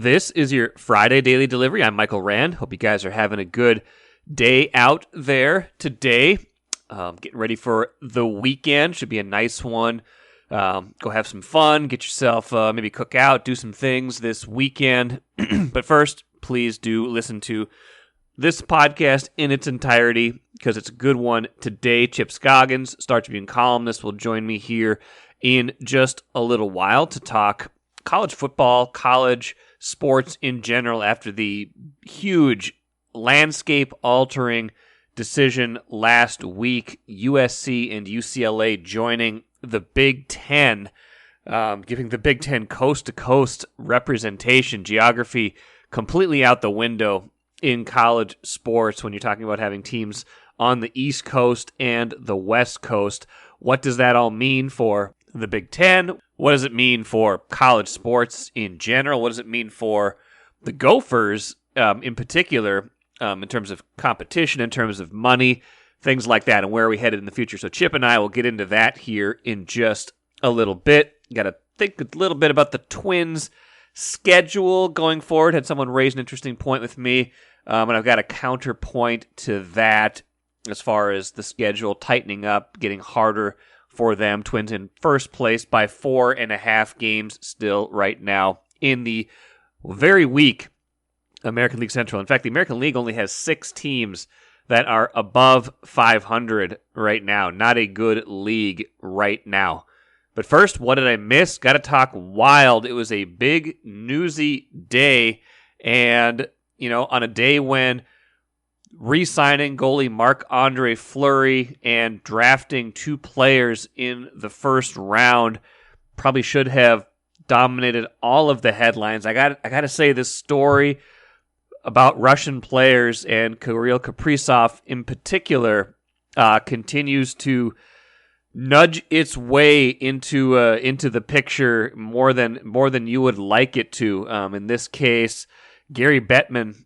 This is your Friday Daily Delivery. I'm Michael Rand. Hope you guys are having a good day out there today. Getting ready for the weekend. Should be a nice one. Go have some fun. Get yourself, maybe cook out, do some things this weekend. But first, please do listen to this podcast in its entirety because it's a good one today. Chip Scoggins, Star Tribune columnist, will join me here in just a little while to talk college football, college sports in general after the huge landscape-altering decision last week. USC and UCLA joining the Big Ten, giving the Big Ten coast-to-coast representation, geography completely out the window in college sports when you're talking about having teams on the East Coast and the West Coast. What does that all mean for the Big Ten? What does it mean for college sports in general? What does it mean for the Gophers in particular in terms of competition, in terms of money, things like that, and where are we headed in the future? So Chip and I will get into that here in just a little bit. Got to think a little bit about the Twins' schedule going forward. Had someone raise an interesting point with me, and I've got a counterpoint to that as far as the schedule tightening up, getting harder for them. Twins in first place by 4.5 games still right now in the very weak American League Central. In fact, the American League only has 6 teams that are above 500 right now. Not a good league right now. But first, what did I miss? Got to talk Wild. It was a big, newsy day. And, on a day when re-signing goalie Marc-Andre Fleury and drafting 2 players in the first round probably should have dominated all of the headlines. I got to say, this story about Russian players and Kirill Kaprizov in particular continues to nudge its way into the picture more than you would like it to. In this case, Gary Bettman,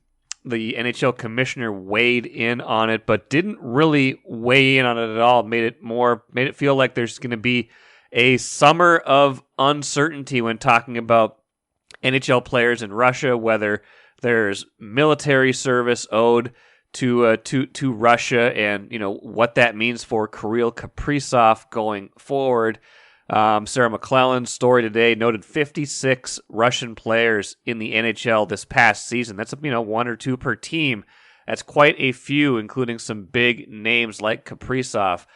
the NHL Commissioner, weighed in on it, but didn't really weigh in on it at all. Made it feel like there's going to be a summer of uncertainty when talking about NHL players in Russia, whether there's military service owed to Russia, and what that means for Kirill Kaprizov going forward. Sarah McClellan's story today noted 56 Russian players in the NHL this past season. That's 1 or 2 per team. That's quite a few, including some big names like Kaprizov.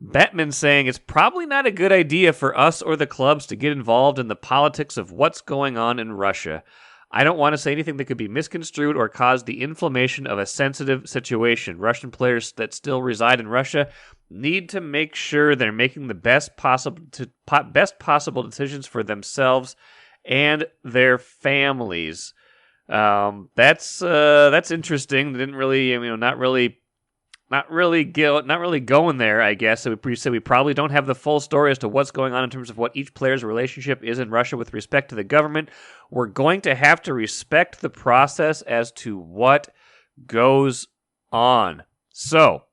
Bettman saying it's probably not a good idea for us or the clubs to get involved in the politics of what's going on in Russia. I don't want to say anything that could be misconstrued or cause the inflammation of a sensitive situation. Russian players that still reside in Russia need to make sure they're making the best possible decisions for themselves and their families. That's interesting. Didn't really, not really going there, I guess. So we said we probably don't have the full story as to what's going on in terms of what each player's relationship is in Russia with respect to the government. We're going to have to respect the process as to what goes on. So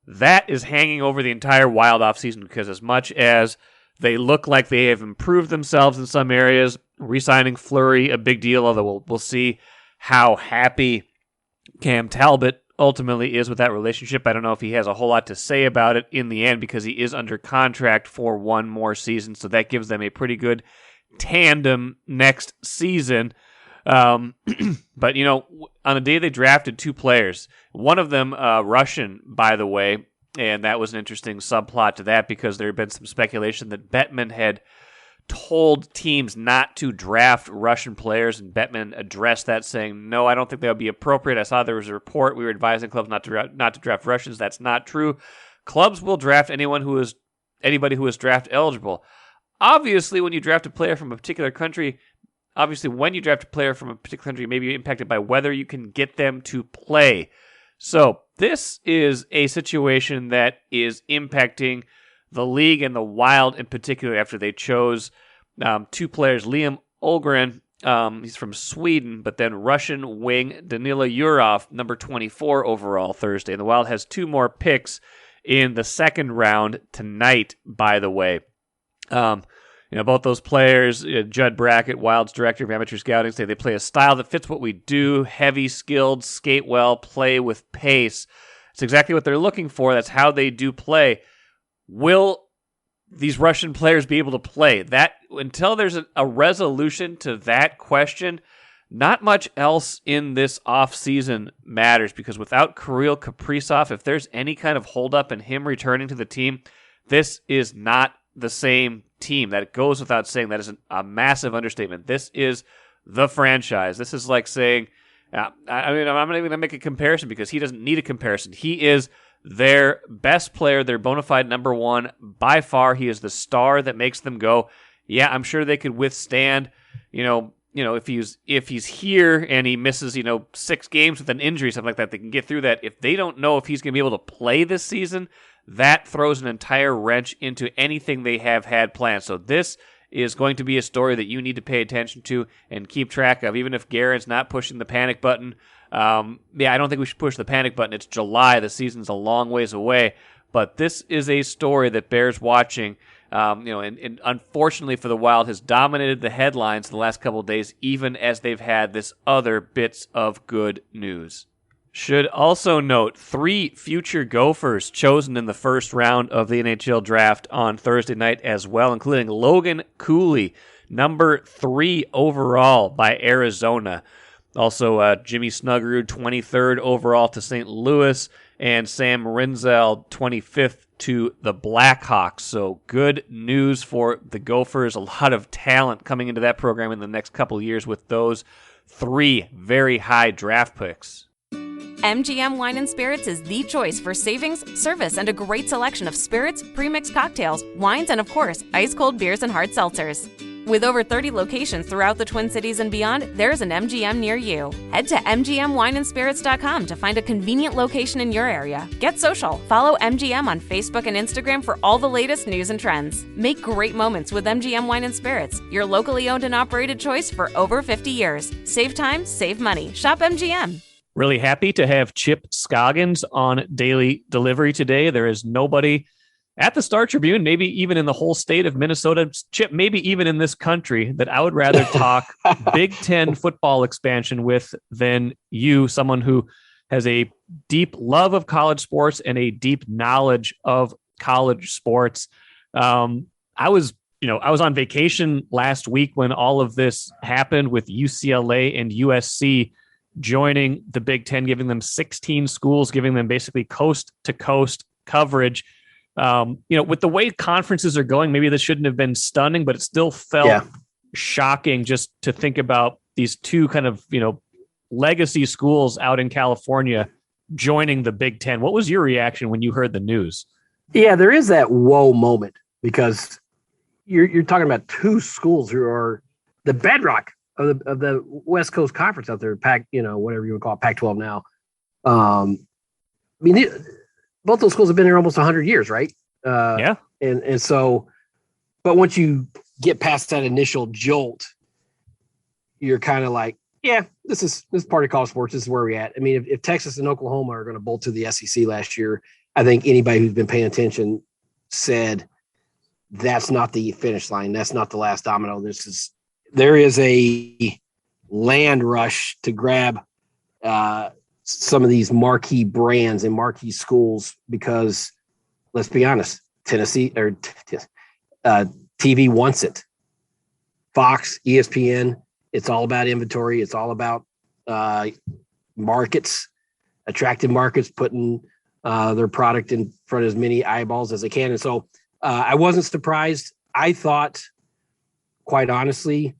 that is hanging over the entire Wild offseason because as much as they look like they have improved themselves in some areas, re-signing Fleury, a big deal, although we'll see how happy Cam Talbot ultimately is with that relationship. I don't know if he has a whole lot to say about it in the end because he is under contract for 1 more season, so that gives them a pretty good tandem next season. But, on a day they drafted 2 players, one of them Russian, by the way, and that was an interesting subplot to that because there had been some speculation that Bettman had told teams not to draft Russian players, and Bettman addressed that, saying, "No, I don't think that would be appropriate. I saw there was a report. We were advising clubs not to draft Russians. That's not true. Clubs will draft anybody who is draft eligible. Obviously, when you draft a player from a particular country, you may be impacted by whether you can get them to play. So this is a situation that is impacting the league and the Wild in particular after they chose 2 players. Liam Olgren, he's from Sweden, but then Russian wing Danila Yurov, number 24 overall Thursday. And the Wild has 2 more picks in the second round tonight, by the way. Both those players, Judd Brackett, Wild's director of amateur scouting, say they play a style that fits what we do, heavy, skilled, skate well, play with pace. It's exactly what they're looking for. That's how they do play. Will these Russian players be able to play? That until there's a resolution to that question, not much else in this offseason matters, because without Kirill Kaprizov, if there's any kind of holdup in him returning to the team, this is not the same team. That goes without saying. That is a massive understatement. This is the franchise. This is like saying, I'm not even going to make a comparison because he doesn't need a comparison. He is their best player, their bona fide number one. By far, he is the star that makes them go, yeah, I'm sure they could withstand, if he's here and he misses, 6 games with an injury, something like that, they can get through that. If they don't know if he's going to be able to play this season, that throws an entire wrench into anything they have had planned. So this is going to be a story that you need to pay attention to and keep track of, even if Guerin's not pushing the panic button. I don't think we should push the panic button. It's July. The season's a long ways away. But this is a story that bears watching. And unfortunately for the Wild, has dominated the headlines the last couple of days, even as they've had this other bits of good news. Should also note 3 future Gophers chosen in the first round of the NHL draft on Thursday night as well, including Logan Cooley, number 3 overall by Arizona. Also, Jimmy Snuggerud, 23rd overall to St. Louis, and Sam Rinzel, 25th to the Blackhawks. So good news for the Gophers. A lot of talent coming into that program in the next couple of years with those 3 very high draft picks. MGM Wine and Spirits is the choice for savings, service, and a great selection of spirits, premixed cocktails, wines, and of course, ice-cold beers and hard seltzers. With over 30 locations throughout the Twin Cities and beyond, there's an MGM near you. Head to mgmwineandspirits.com to find a convenient location in your area. Get social. Follow MGM on Facebook and Instagram for all the latest news and trends. Make great moments with MGM Wine and Spirits, your locally owned and operated choice for over 50 years. Save time, save money. Shop MGM. Really happy to have Chip Scoggins on daily delivery today. There is nobody at the Star Tribune, maybe even in the whole state of Minnesota, Chip, maybe even in this country, that I would rather talk Big Ten football expansion with than you, someone who has a deep love of college sports and a deep knowledge of college sports. I was on vacation last week when all of this happened, with UCLA and USC joining the Big Ten, giving them 16 schools, giving them basically coast to coast coverage. With the way conferences are going, maybe this shouldn't have been stunning, but it still felt shocking just to think about these 2 kind of, legacy schools out in California joining the Big Ten. What was your reaction when you heard the news? Yeah, there is that whoa moment, because you're talking about 2 schools who are the bedrock of the West Coast Conference out there, Pac, whatever you would call it, Pac-12 now. Both those schools have been there almost 100 years, right? And so, but once you get past that initial jolt, you're kind of like, yeah, this is part of college sports. This is where we're at. I mean, if Texas and Oklahoma are going to bolt to the SEC last year, I think anybody who's been paying attention said that's not the finish line. That's not the last domino. There is a land rush to grab some of these marquee brands and marquee schools, because let's be honest, Tennessee or TV wants it. Fox, ESPN, it's all about inventory. It's all about markets, attractive markets, putting their product in front of as many eyeballs as they can. And so I wasn't surprised. I thought, quite honestly,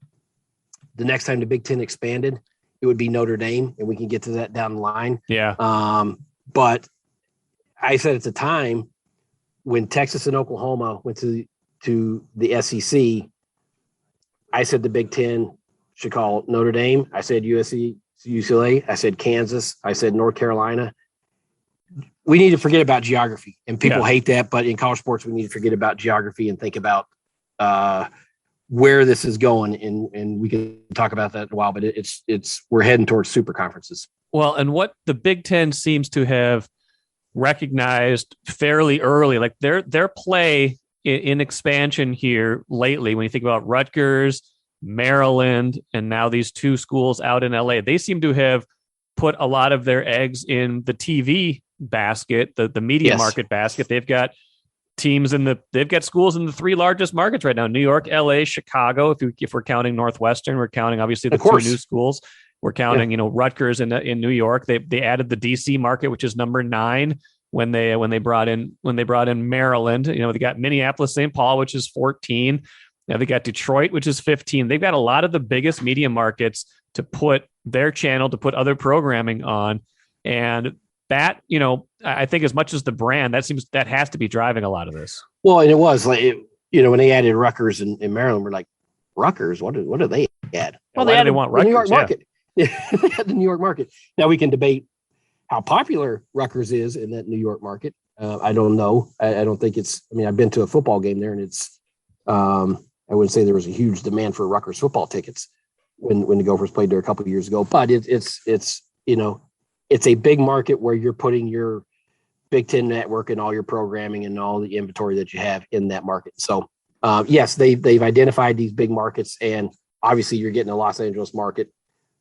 the next time the Big Ten expanded, it would be Notre Dame, and we can get to that down the line. Yeah. But I said at the time, when Texas and Oklahoma went to the SEC, I said the Big Ten should call Notre Dame. I said USC, UCLA. I said Kansas. I said North Carolina. We need to forget about geography, and people hate that. But in college sports, we need to forget about geography and think about where this is going, and we can talk about that in a while, but we're heading towards super conferences. Well, and what the Big Ten seems to have recognized fairly early, like their play, in expansion here lately, when you think about Rutgers, Maryland, and now these two schools out in LA, they seem to have put a lot of their eggs in the TV basket, the media market basket. They've got they've got schools in the three largest markets right now: New York, LA, Chicago. If we're counting Northwestern, we're counting obviously the two new schools. We're counting, Rutgers in New York. They added the DC market, which is number 9 when they brought in Maryland. They got Minneapolis, St. Paul, which is 14. Now they got Detroit, which is 15. They've got a lot of the biggest media markets to put their channel, to put other programming on. And that, I think as much as the brand, that has to be driving a lot of this. Well, and it was like, when they added Rutgers in Maryland, we're like, Rutgers, what do they add? Well, they want Rutgers, the New York market. They had the New York market. Now we can debate how popular Rutgers is in that New York market. I don't know. I don't think I've been to a football game there, and it's, I wouldn't say there was a huge demand for Rutgers football tickets when the Gophers played there a couple of years ago. But it's a big market where you're putting your Big Ten network and all your programming and all the inventory that you have in that market. So yes, they've identified these big markets, and obviously you're getting the Los Angeles market,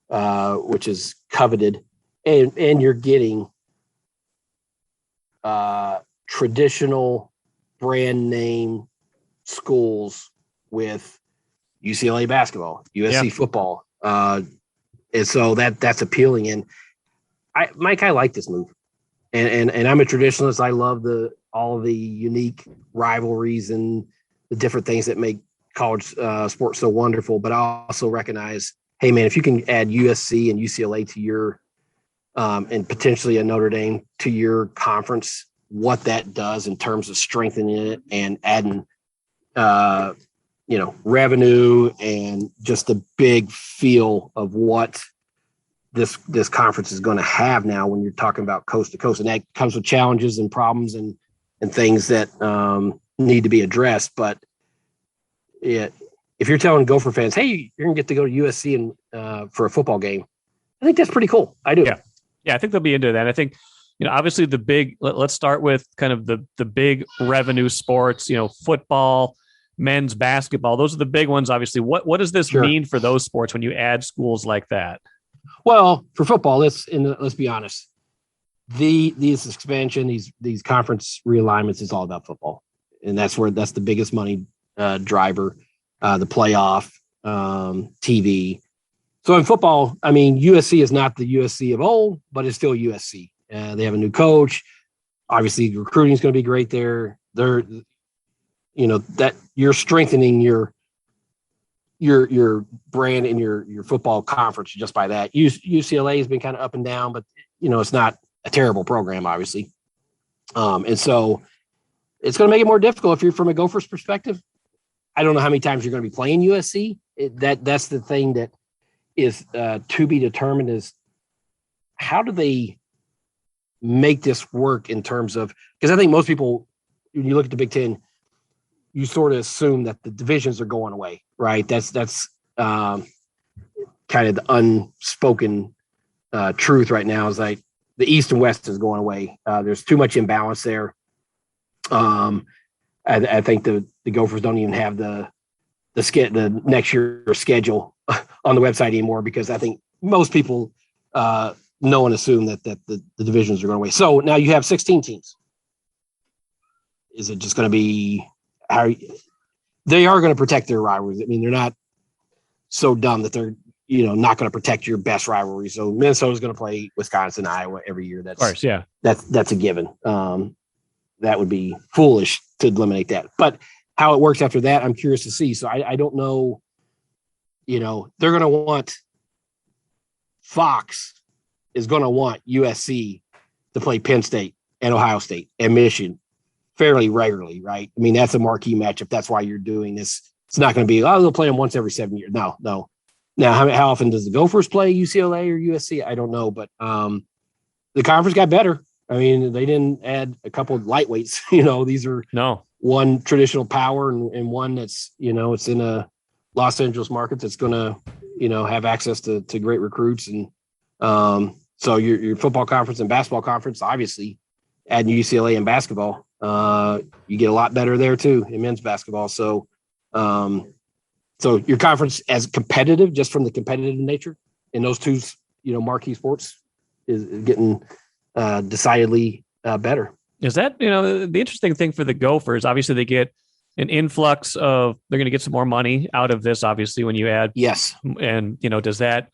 which is coveted, and you're getting traditional brand name schools with UCLA basketball, USC football. And so that's appealing. And I like this move. And I'm a traditionalist. I love all the unique rivalries and the different things that make college sports so wonderful. But I also recognize, hey man, if you can add USC and UCLA to your and potentially a Notre Dame to your conference, what that does in terms of strengthening it and adding revenue and just the big feel of what this conference is going to have now when you're talking about coast to coast. And that comes with challenges and problems and things that need to be addressed. But if you're telling Gopher fans, hey, you're going to get to go to USC and for a football game, I think that's pretty cool. I do. Yeah, I think they'll be into that. I think, obviously the big, let's start with kind of the big revenue sports, football, men's basketball. Those are the big ones, obviously. What does this mean for those sports when you add schools like that? Well, for football, let's be honest. These expansion, these conference realignments is all about football. And that's the biggest money driver, the playoff, TV. So in football, USC is not the USC of old, but it's still USC. They have a new coach. Obviously, recruiting is going to be great there. They're, that you're strengthening your brand in your football conference just by that. UCLA has been kind of up and down, but it's not a terrible program, obviously. And so it's going to make it more difficult if you're from a Gophers perspective. I don't know how many times you're going to be playing USC. That's the thing that is to be determined, is how do they make this work in terms of, because I think most people, when you look at the Big Ten, you sort of assume that the divisions are going away, right? That's kind of the unspoken truth right now, is like the East and West is going away. There's too much imbalance there. I think the Gophers don't even have the next year's schedule on the website anymore, because I think most people know and assume that the divisions are going away. So now you have 16 teams. Is it just going to be they are going to protect their rivalries? They're not so dumb that they're not going to protect your best rivalry. So Minnesota's going to play Wisconsin, Iowa every year. That's, of course, yeah. That's a given. That would be foolish to eliminate that. But how it works after that, I'm curious to see. So I don't know. They're going to want, Fox is going to want USC to play Penn State and Ohio State and Michigan fairly regularly, right? That's a marquee matchup. That's why you're doing this. It's not going to be, they'll play them once every 7 years. No. Now, how often does the Gophers play UCLA or USC? I don't know, but the conference got better. They didn't add a couple of lightweights. These are one traditional power and one that's, it's in a Los Angeles market that's going to, have access to great recruits. And so your football conference and basketball conference, obviously, adding UCLA and basketball, You get a lot better there too in men's basketball. So your conference as competitive, just from the competitive nature in those two, marquee sports, is getting decidedly better. Is that, the interesting thing for the Gophers? Obviously, they get an influx of, they're going to get some more money out of this, obviously, when you add. Yes. And, does that,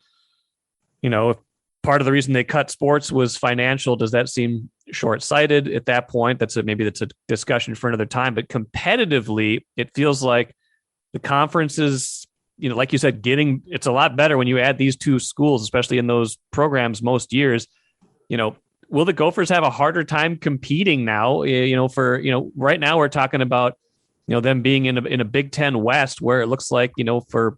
if part of the reason they cut sports was financial, does that seem short-sighted at that point? Maybe that's a discussion for another time. But competitively, it feels like the conference is, like you said, it's a lot better when you add these two schools, especially in those programs most years. Will the Gophers have a harder time competing now? Right now we're talking about, them being in a Big Ten West, where it looks like, for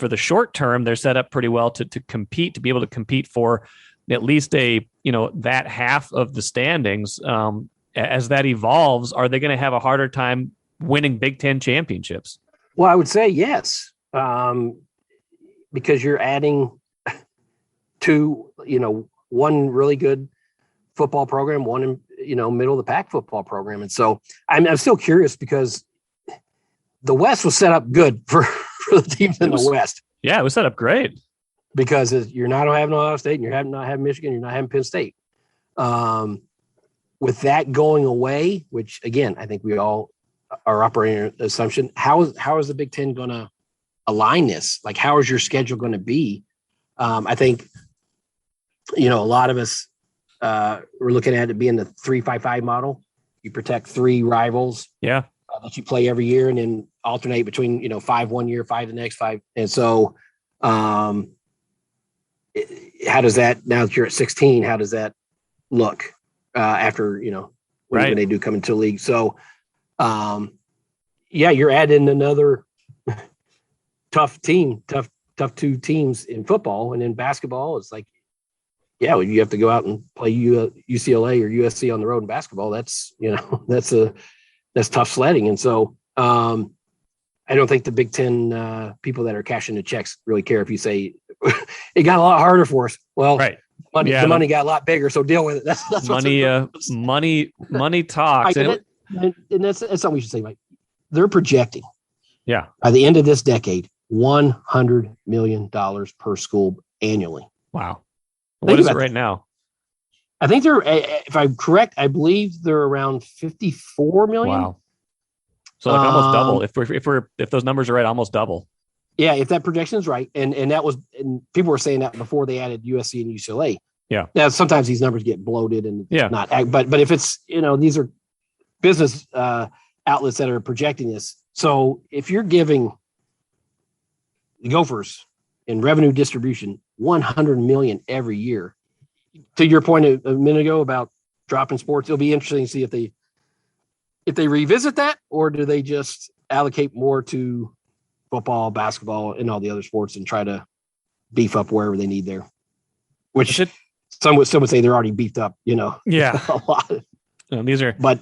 the short term, they're set up pretty well to compete, to be able to compete for at least that half of the standings. As that evolves, are they going to have a harder time winning Big Ten championships? Well, I would say yes, because you're adding two, one really good football program, one in, middle of the pack football program. And so I'm still curious, because the West was set up good for the teams in the West. Yeah, it was set up great. Because you're not having Ohio State, and you're not having Michigan, you're not having Penn State. With that going away, which again, I think we all are operating an assumption, how is the Big Ten going to align this? Like, how is your schedule going to be? I think, a lot of us we're looking at it being the 3-5-5 model. You protect three rivals. Yeah. That you play every year, and then alternate between, 5 1 year, 5 the next 5. And so, how does that, now that you're at 16, how does that look after, when they do come into the league? So, you're adding another tough two teams in football, and in basketball, it's like, you have to go out and play UCLA or USC on the road in basketball. That's, that's tough sledding. And so, I don't think the Big Ten people that are cashing the checks really care if you say it got a lot harder for us. Well, right. The money got a lot bigger, so deal with it. That's money talks. And that's something we should say. Like, they're projecting, by the end of this decade, $100 million per school annually. Wow. What is it right now? I think they're, if I'm correct, I believe they're around 54 million. Wow. So like almost double. If those numbers are right, almost double. Yeah, if that projection is right, and that was, and people were saying that before they added USC and UCLA. Yeah. Now sometimes these numbers get bloated and not, but if it's, these are business outlets that are projecting this. So if you're giving the Gophers in revenue distribution $100 million every year, to your point a minute ago about dropping sports, it'll be interesting to see if they revisit that, or do they just allocate more to football, basketball, and all the other sports and try to beef up wherever they need there. Which some would say they're already beefed up, Yeah. a lot. These are, but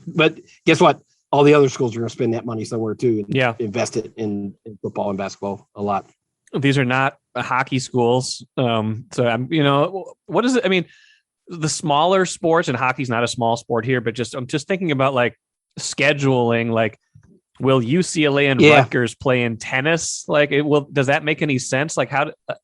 guess what? All the other schools are going to spend that money somewhere too, and invest it in football and basketball a lot. These are not hockey schools. So I'm, what is it? I mean, the smaller sports, and hockey's not a small sport here, but I'm just thinking about like scheduling, like, will UCLA and Rutgers play in tennis? Like, does that make any sense? Like,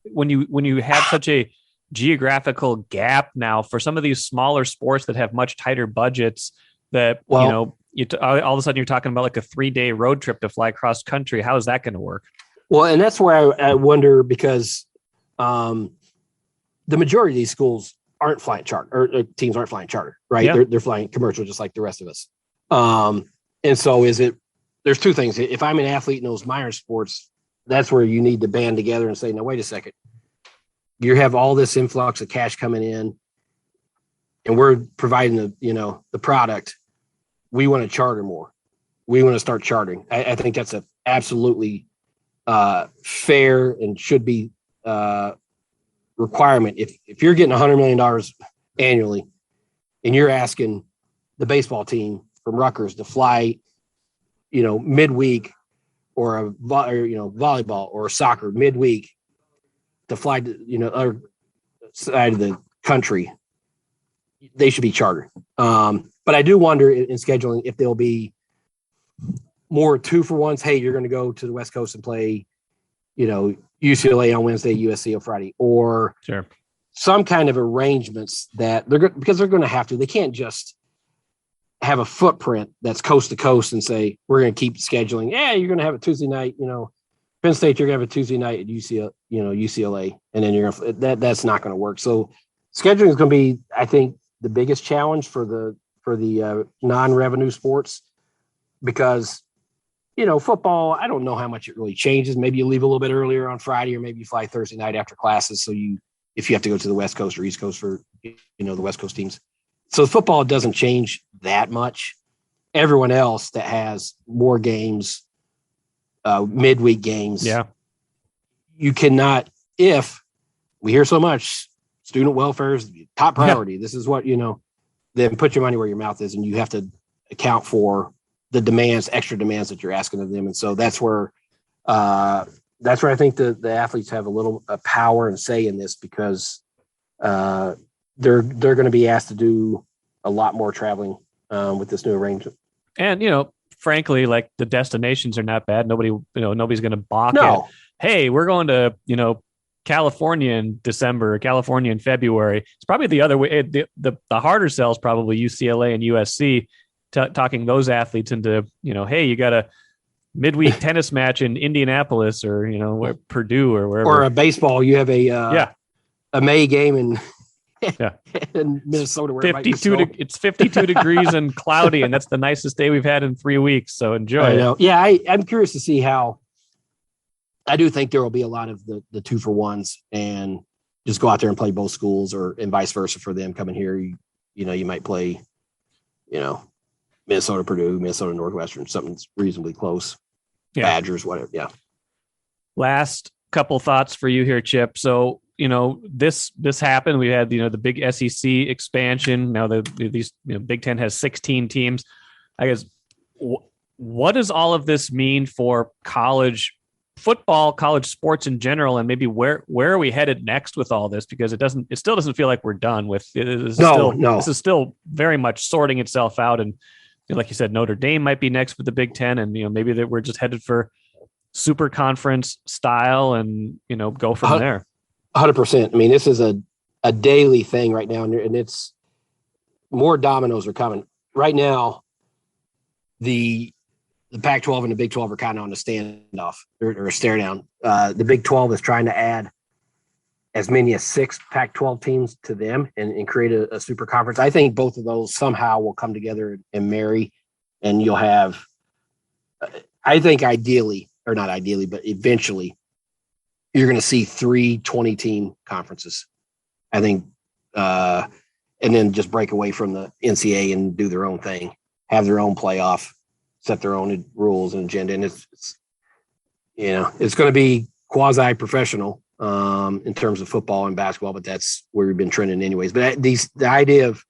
when you have such a geographical gap now for some of these smaller sports that have much tighter budgets, that, all of a sudden you're talking about like a 3-day road trip to fly cross country. How is that going to work? Well, and that's where I wonder, because the majority of these schools aren't flying charter, or teams aren't flying charter, right? Yeah. They're flying commercial just like the rest of us. And so there's two things. If I'm an athlete in those minor sports, that's where you need to band together and say, no, wait a second. You have all this influx of cash coming in, and we're providing the product. We want to charter more. We want to start chartering. I think that's a absolutely fair and should be requirement. If you're getting $100 million annually, and you're asking the baseball team from Rutgers to fly, midweek, or volleyball or soccer midweek to fly to, other side of the country, they should be chartered. But I do wonder in scheduling if there'll be more 2-for-1s. Hey, you're going to go to the West Coast and play, UCLA on Wednesday, USC on Friday, or some kind of arrangements that because they're going to have to. They can't just have a footprint that's coast to coast and say we're going to keep scheduling. Yeah, you're going to have a Tuesday night. Penn State, you're going to have a Tuesday night at UCLA, and then you're going to that's not going to work. So scheduling is going to be, I think, the biggest challenge for the non-revenue sports because. Football, I don't know how much it really changes. Maybe you leave a little bit earlier on Friday, or maybe you fly Thursday night after classes. So if you have to go to the West Coast or East Coast for, the West Coast teams. So football doesn't change that much. Everyone else that has more games, midweek games. Yeah. You cannot, if we hear so much student welfare is top priority. Yeah. This is what, then put your money where your mouth is, and you have to account for the extra demands that you're asking of them. And so that's where I think the athletes have a little power and say in this because they're going to be asked to do a lot more traveling with this new arrangement. And, frankly, like the destinations are not bad. Nobody's going to balk at, hey, we're going to, California in December, California in February. It's probably the other way. The harder sell is probably UCLA and USC. Talking those athletes into, hey, you got a midweek tennis match in Indianapolis or, Purdue or wherever. Or a baseball, you have a May game in Minnesota. Where 52 it's 52 degrees and cloudy, and that's the nicest day we've had in 3 weeks. So enjoy. I know. Yeah, I'm curious to see how. I do think there will be a lot of the 2-for-1s and just go out there and play both schools and vice versa for them coming here. You might play, Minnesota, Purdue, Minnesota, Northwestern, something's reasonably close. Yeah. Badgers, whatever. Yeah. Last couple thoughts for you here, Chip. So, this happened. We had, the big SEC expansion. Now these Big Ten has 16 teams. I guess, what does all of this mean for college football, college sports in general, and maybe where are we headed next with all this? Because it still doesn't feel like we're done with it. This is still very much sorting itself out. And like you said, Notre Dame might be next with the Big Ten, and maybe that we're just headed for super conference style, and go from there. 100%. I mean, this is a daily thing right now, and it's more dominoes are coming right now. The Pac-12 and the Big 12 are kind of on a standoff or a stare down. The Big 12 is trying to add as many as 6 Pac-12 teams to them and create a super conference. I think both of those somehow will come together and marry, and you'll have, I think ideally, or not ideally, but eventually you're going to see 3 20-team conferences. I think, and then just break away from the NCAA and do their own thing, have their own playoff, set their own rules and agenda. And it's going to be quasi-professional in terms of football and basketball, but that's where we've been trending anyways. But the idea of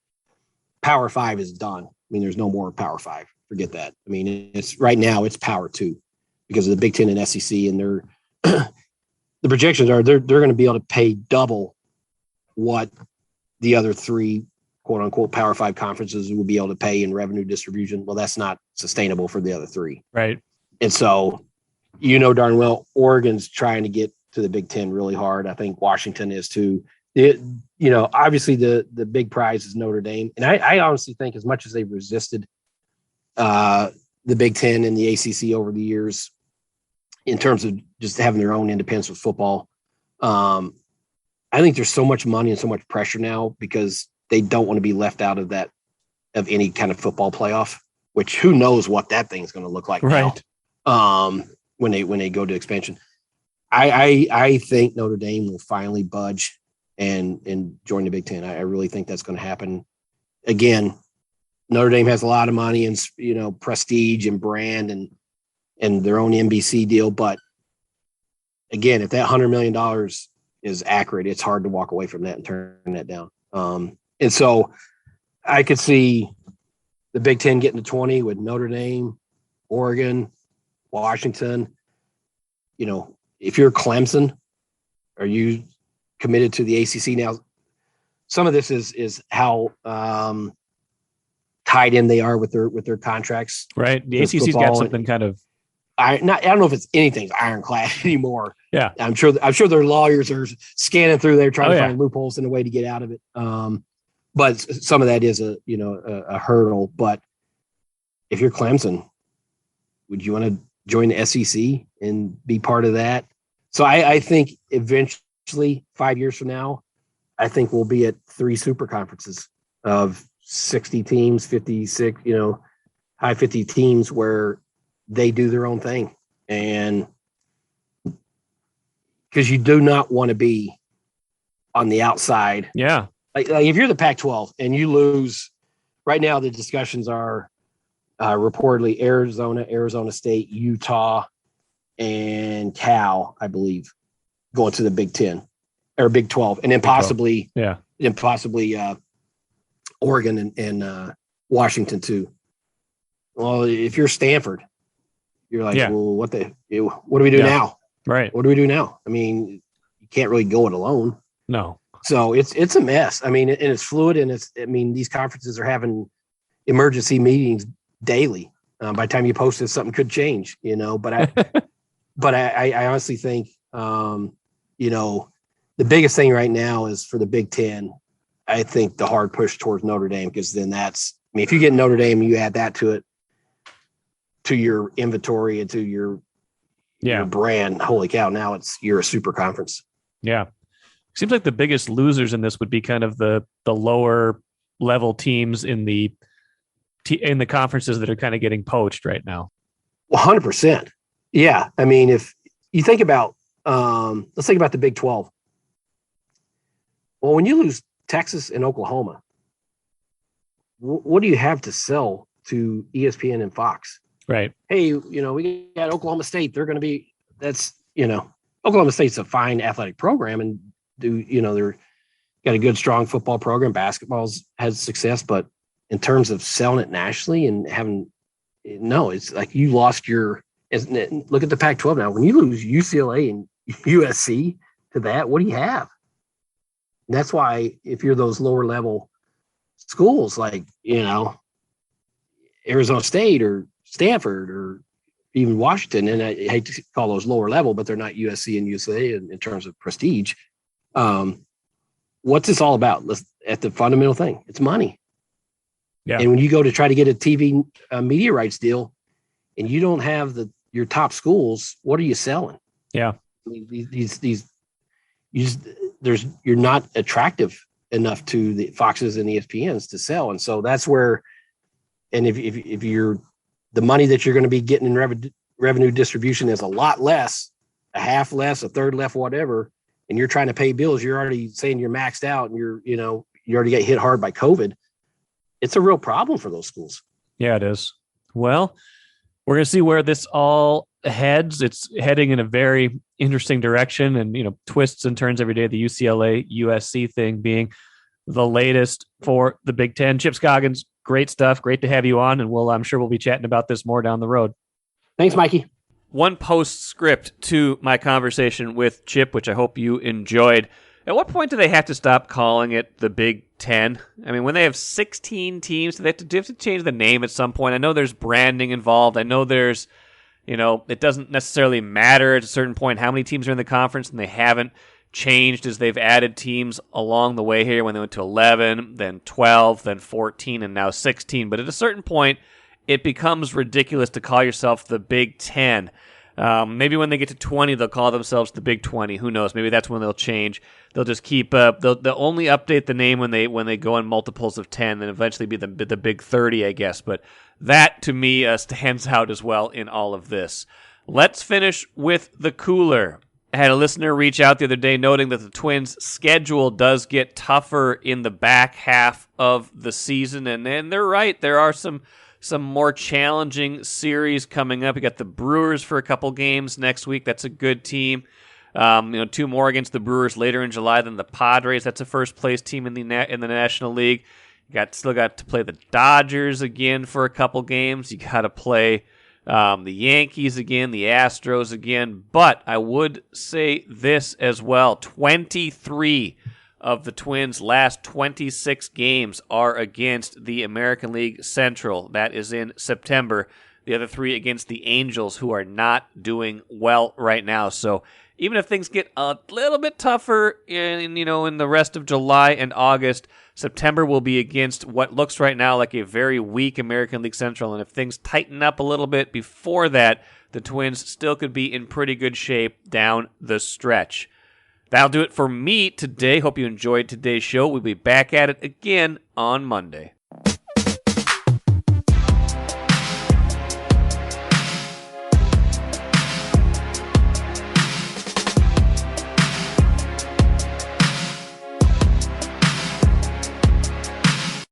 Power 5 is done. I mean, there's no more Power 5. Forget that. I mean, it's right now it's Power 2 because of the Big Ten and SEC, and the projections are they're going to be able to pay double what the other 3 quote unquote Power 5 conferences will be able to pay in revenue distribution. Well, that's not sustainable for the other 3. Right. And so, darn well, Oregon's trying to get to the Big Ten really hard. I think Washington is too. Obviously the big prize is Notre Dame. And I honestly think as much as they've resisted the Big Ten and the ACC over the years in terms of just having their own independence with football, I think there's so much money and so much pressure now because they don't want to be left out of any kind of football playoff, which who knows what that thing's going to look like right now, when they go to expansion. I think Notre Dame will finally budge and join the Big Ten. I really think that's going to happen. Again, Notre Dame has a lot of money and prestige and brand and their own NBC deal, but again, if that $100 million is accurate, it's hard to walk away from that and turn that down. And so I could see the Big Ten getting to 20 with Notre Dame, Oregon, Washington. If you're Clemson, are you committed to the ACC now? Some of this is how tied in they are with their contracts. Right. The ACC's got something kind of. I don't know if it's anything's ironclad anymore. Yeah. I'm sure their lawyers are scanning through there trying to find loopholes in a way to get out of it. But some of that is a hurdle. But if you're Clemson, would you want to join the SEC and be part of that? So I think eventually 5 years from now, I think we'll be at 3 super conferences of 60 teams, 56, high 50 teams where they do their own thing. And because you do not want to be on the outside. Yeah. Like if you're the Pac-12 and you lose, right now the discussions are reportedly Arizona State, Utah, and Cal, I believe, going to the Big 10 or Big 12, and then possibly, Oregon and Washington too. Well, if you're Stanford, you're like, well, what do we do now? Right. What do we do now? I mean, you can't really go it alone. No. So it's a mess. I mean, and it's fluid, and these conferences are having emergency meetings daily. By the time you post this, something could change, but I honestly think, the biggest thing right now is for the Big Ten. I think the hard push towards Notre Dame, because then if you get Notre Dame, you add that to your inventory and to your brand. Holy cow! Now you're a super conference. Yeah. Seems like the biggest losers in this would be kind of the lower level teams in the conferences that are kind of getting poached right now. 100%. Yeah. I mean, if you think about, let's think about the Big 12. Well, when you lose Texas and Oklahoma, what do you have to sell to ESPN and Fox? Right. Hey, we got Oklahoma State. They're going to be, Oklahoma State's a fine athletic program, and they're got a good, strong football program. Basketball's has success, but in terms of selling it nationally and it's like you lost look at the Pac-12 now. When you lose UCLA and USC to that, what do you have? And that's why if you're those lower level schools like, Arizona State or Stanford or even Washington, and I hate to call those lower level, but they're not USC and UCLA in terms of prestige. What's this all about? At the fundamental thing, it's money. Yeah. And when you go to try to get a TV media rights deal and you don't have your top schools, what are you selling? Yeah. You're not attractive enough to the Foxes and ESPNs to sell. And so that's where, and if you're the money that you're going to be getting in revenue distribution is a lot less, a half less, a third less, whatever, and you're trying to pay bills, you're already saying you're maxed out and you already get hit hard by COVID. It's a real problem for those schools. Yeah, it is. Well, we're going to see where this all heads. It's heading in a very interesting direction, and twists and turns every day. The UCLA USC thing being the latest for the Big Ten. Chip Scoggins, great stuff. Great to have you on, and I'm sure we'll be chatting about this more down the road. Thanks, Mikey. One postscript to my conversation with Chip, which I hope you enjoyed. At what point do they have to stop calling it the Big Ten? I mean, when they have 16 teams, do they have to change the name at some point? I know there's branding involved. I know there's, it doesn't necessarily matter at a certain point how many teams are in the conference, and they haven't changed as they've added teams along the way here when they went to 11, then 12, then 14, and now 16. But at a certain point, it becomes ridiculous to call yourself the Big Ten. Maybe when they get to 20, they'll call themselves the Big 20. Who knows? Maybe that's when they'll change. They'll just keep they'll only update the name when they go in multiples of 10, then eventually be the Big 30, I guess. But that to me stands out as well in all of this. Let's finish with the cooler. I had a listener reach out the other day noting that the Twins' schedule does get tougher in the back half of the season, and they're right. There are some more challenging series coming up. We got the Brewers for a couple games next week. That's a good team. 2 more against the Brewers later in July than the Padres. That's a first place team in the National League. You still got to play the Dodgers again for a couple games. You got to play the Yankees again, the Astros again. But I would say this as well: 23 of the Twins' last 26 games are against the American League Central. That is in September. The other 3 against the Angels, who are not doing well right now. So even if things get a little bit tougher in the rest of July and August, September will be against what looks right now like a very weak American League Central. And if things tighten up a little bit before that, the Twins still could be in pretty good shape down the stretch. That'll do it for me today. Hope you enjoyed today's show. We'll be back at it again on Monday.